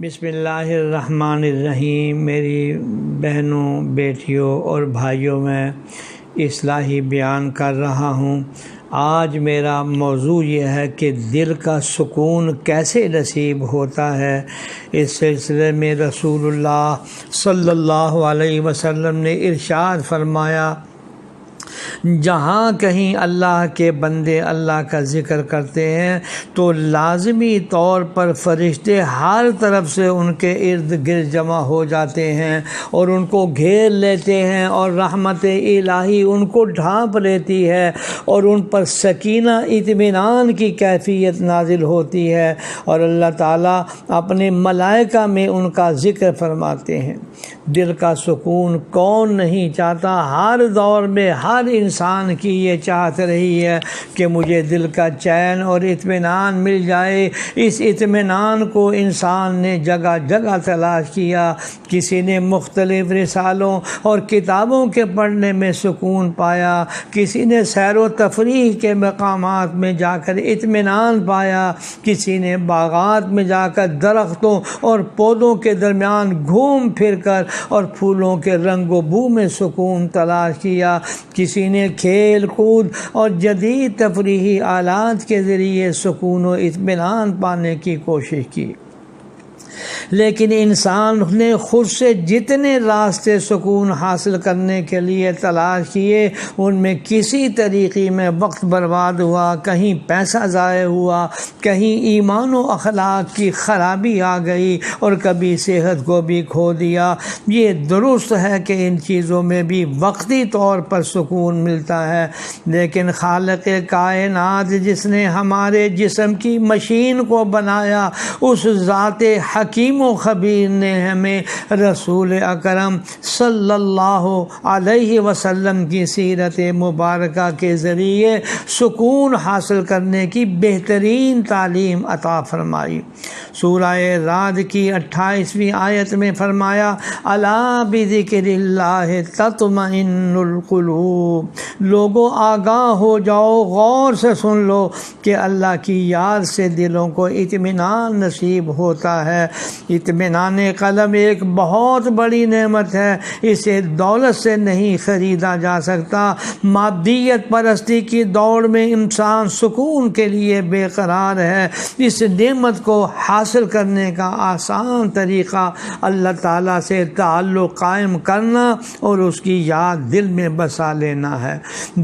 بسم اللہ الرحمن الرحیم۔ میری بہنوں، بیٹیوں اور بھائیوں، میں اصلاحی بیان کر رہا ہوں۔ آج میرا موضوع یہ ہے کہ دل کا سکون کیسے نصیب ہوتا ہے۔ اس سلسلے میں رسول اللہ صلی اللہ علیہ وسلم نے ارشاد فرمایا، جہاں کہیں اللہ کے بندے اللہ کا ذکر کرتے ہیں تو لازمی طور پر فرشتے ہر طرف سے ان کے ارد گرد جمع ہو جاتے ہیں اور ان کو گھیر لیتے ہیں، اور رحمت الہی ان کو ڈھانپ لیتی ہے اور ان پر سکینہ اطمینان کی کیفیت نازل ہوتی ہے، اور اللہ تعالیٰ اپنے ملائکہ میں ان کا ذکر فرماتے ہیں۔ دل کا سکون کون نہیں چاہتا؟ ہر دور میں ہر انسان کی یہ چاہت رہی ہے کہ مجھے دل کا چین اور اطمینان مل جائے۔ اس اطمینان کو انسان نے جگہ جگہ تلاش کیا۔ کسی نے مختلف رسالوں اور کتابوں کے پڑھنے میں سکون پایا، کسی نے سیر و تفریح کے مقامات میں جا کر اطمینان پایا، کسی نے باغات میں جا کر درختوں اور پودوں کے درمیان گھوم پھر کر اور پھولوں کے رنگ و بو میں سکون تلاش کیا، کسی نے کھیل کود اور جدید تفریحی آلات کے ذریعے سکون و اطمینان پانے کی کوشش کی۔ لیکن انسان نے خود سے جتنے راستے سکون حاصل کرنے کے لیے تلاش کیے، ان میں کسی طریقے میں وقت برباد ہوا، کہیں پیسہ ضائع ہوا، کہیں ایمان و اخلاق کی خرابی آ گئی، اور کبھی صحت کو بھی کھو دیا۔ یہ درست ہے کہ ان چیزوں میں بھی وقتی طور پر سکون ملتا ہے، لیکن خالق کائنات جس نے ہمارے جسم کی مشین کو بنایا، اس ذات حکیم و خبیر نے ہمیں رسول اکرم صلی اللہ علیہ وسلم کی سیرت مبارکہ کے ذریعے سکون حاصل کرنے کی بہترین تعلیم عطا فرمائی۔ سورہ رعد کی 28ویں آیت میں فرمایا، الا بذکر اللہ تطمئن القلوب۔ لوگوں آگاہ ہو جاؤ، غور سے سن لو کہ اللہ کی یاد سے دلوں کو اطمینان نصیب ہوتا ہے۔ اطمینان قلب ایک بہت بڑی نعمت ہے، اسے دولت سے نہیں خریدا جا سکتا۔ مادیت پرستی کی دوڑ میں انسان سکون کے لیے بے قرار ہے۔ اس نعمت کو حاصل کرنے کا آسان طریقہ اللہ تعالیٰ سے تعلق قائم کرنا اور اس کی یاد دل میں بسا لینا ہے۔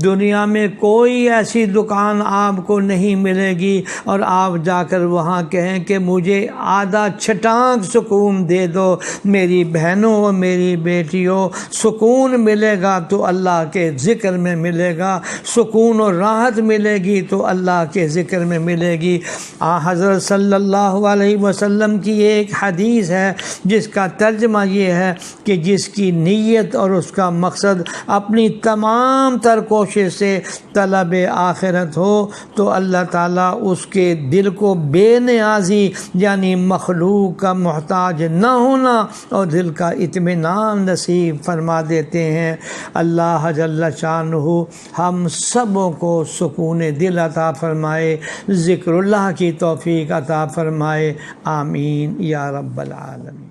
دنیا میں کوئی ایسی دکان آپ کو نہیں ملے گی اور آپ جا کر وہاں کہیں کہ مجھے آدھا چھٹانک سکون دے دو۔ میری بہنوں اور میری بیٹیوں، سکون ملے گا تو اللہ کے ذکر میں ملے گا، سکون اور راحت ملے گی تو اللہ کے ذکر میں ملے گی۔ حضرت صلی اللہ علیہ وسلم کی ایک حدیث ہے جس کا ترجمہ یہ ہے کہ جس کی نیت اور اس کا مقصد اپنی تمام تر کوشش سے طلب آخرت ہو تو اللہ تعالیٰ اس کے دل کو بے نیازی یعنی مخلوق کا محتاج نہ ہونا اور دل کا اطمینان نصیب فرما دیتے ہیں۔ اللہ جل شانہ ہم سبوں کو سکون دل عطا فرمائے، ذکر اللہ کی توفیق عطا فرمائے، آمین یا رب العالمین۔